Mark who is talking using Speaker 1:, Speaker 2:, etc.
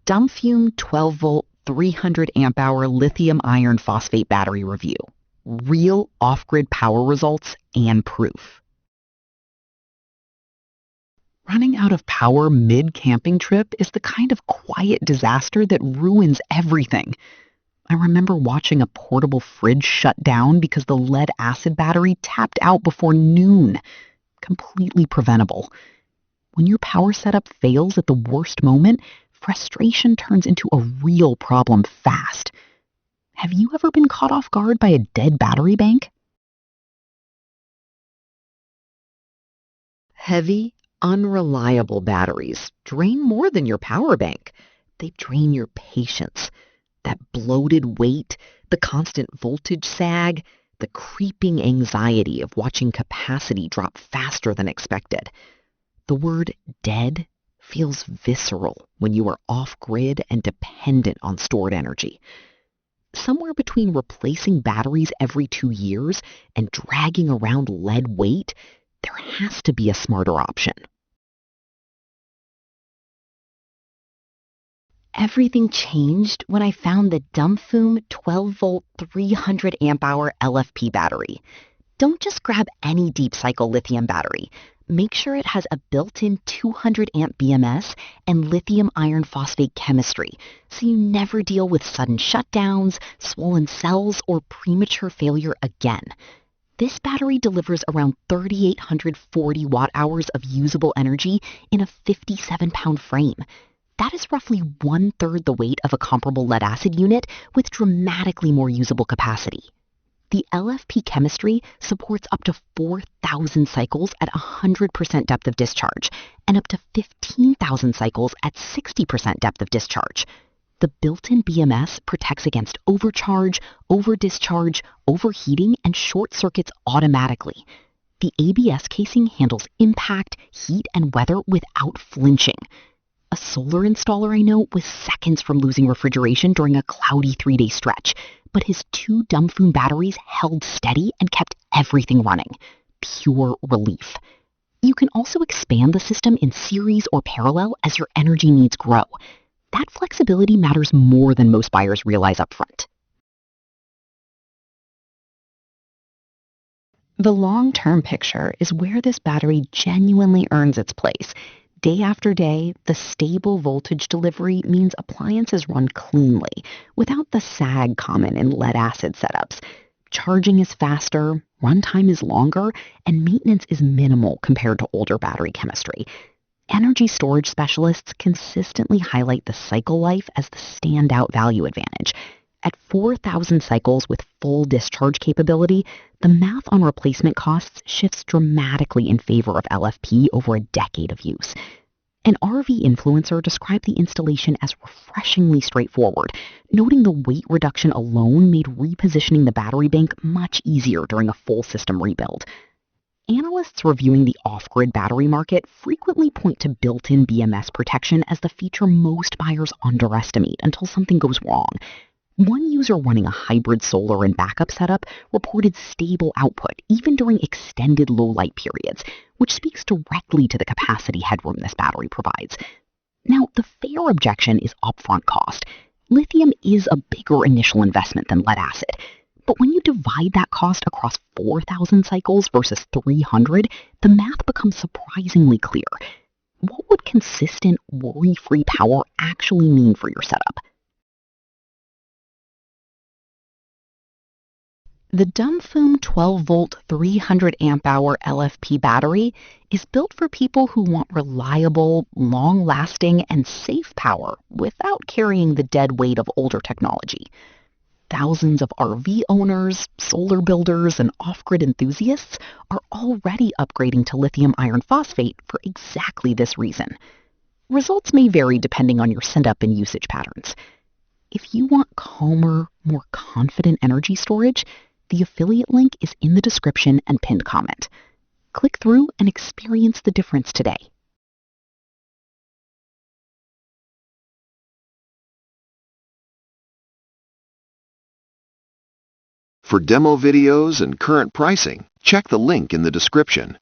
Speaker 1: Dumfume 12V 300Ah lithium iron phosphate battery review. Real off-grid power results and proof. Running out of power mid-camping trip is the kind of quiet disaster that ruins everything. I remember watching a portable fridge shut down because the lead-acid battery tapped out before noon. Completely preventable. When your power setup fails at the worst moment, frustration turns into a real problem fast. Have you ever been caught off guard by a dead battery bank? Heavy, unreliable batteries drain more than your power bank. They drain your patience. That bloated weight, the constant voltage sag, the creeping anxiety of watching capacity drop faster than expected. The word dead feels visceral when you are off-grid and dependent on stored energy. Somewhere between replacing batteries every 2 years and dragging around lead weight, there has to be a smarter option. Everything changed when I found the Dumfume 12V 300Ah LiFePO4 battery. Don't just grab any deep cycle lithium battery. Make sure it has a built-in 200 amp BMS and lithium iron phosphate chemistry, so you never deal with sudden shutdowns, swollen cells, or premature failure again. This battery delivers around 3,840 watt-hours of usable energy in a 57-pound frame. That is roughly 1/3 the weight of a comparable lead-acid unit with dramatically more usable capacity. The LiFePO4 chemistry supports up to 4,000 cycles at 100% depth of discharge and up to 15,000 cycles at 60% depth of discharge. The built-in BMS protects against overcharge, over-discharge, overheating, and short circuits automatically. The ABS casing handles impact, heat, and weather without flinching. A solar installer I know was seconds from losing refrigeration during a cloudy 3-day stretch, but his 2 Dumfume batteries held steady and kept everything running. Pure relief. You can also expand the system in series or parallel as your energy needs grow. That flexibility matters more than most buyers realize upfront. The long-term picture is where this battery genuinely earns its place. Day after day, the stable voltage delivery means appliances run cleanly, without the sag common in lead-acid setups. Charging is faster, runtime is longer, and maintenance is minimal compared to older battery chemistry. Energy storage specialists consistently highlight the cycle life as the standout value advantage. At 4,000 cycles with full discharge capability, the math on replacement costs shifts dramatically in favor of LiFePO4 over a decade of use. An RV influencer described the installation as refreshingly straightforward, noting the weight reduction alone made repositioning the battery bank much easier during a full system rebuild. Analysts reviewing the off-grid battery market frequently point to built-in BMS protection as the feature most buyers underestimate until something goes wrong. One user running a hybrid solar and backup setup reported stable output even during extended low light periods, which speaks directly to the capacity headroom this battery provides. Now, the fair objection is upfront cost. Lithium is a bigger initial investment than lead acid, but when you divide that cost across 4,000 cycles versus 300, the math becomes surprisingly clear. What would consistent, worry-free power actually mean for your setup? The Dumfume 12V 300Ah LiFePO4 battery is built for people who want reliable, long-lasting, and safe power without carrying the dead weight of older technology. Thousands of RV owners, solar builders, and off-grid enthusiasts are already upgrading to lithium iron phosphate for exactly this reason. Results may vary depending on your setup and usage patterns. If you want calmer, more confident energy storage, the affiliate link is in the description and pinned comment. Click through and experience the difference today.
Speaker 2: For demo videos and current pricing, check the link in the description.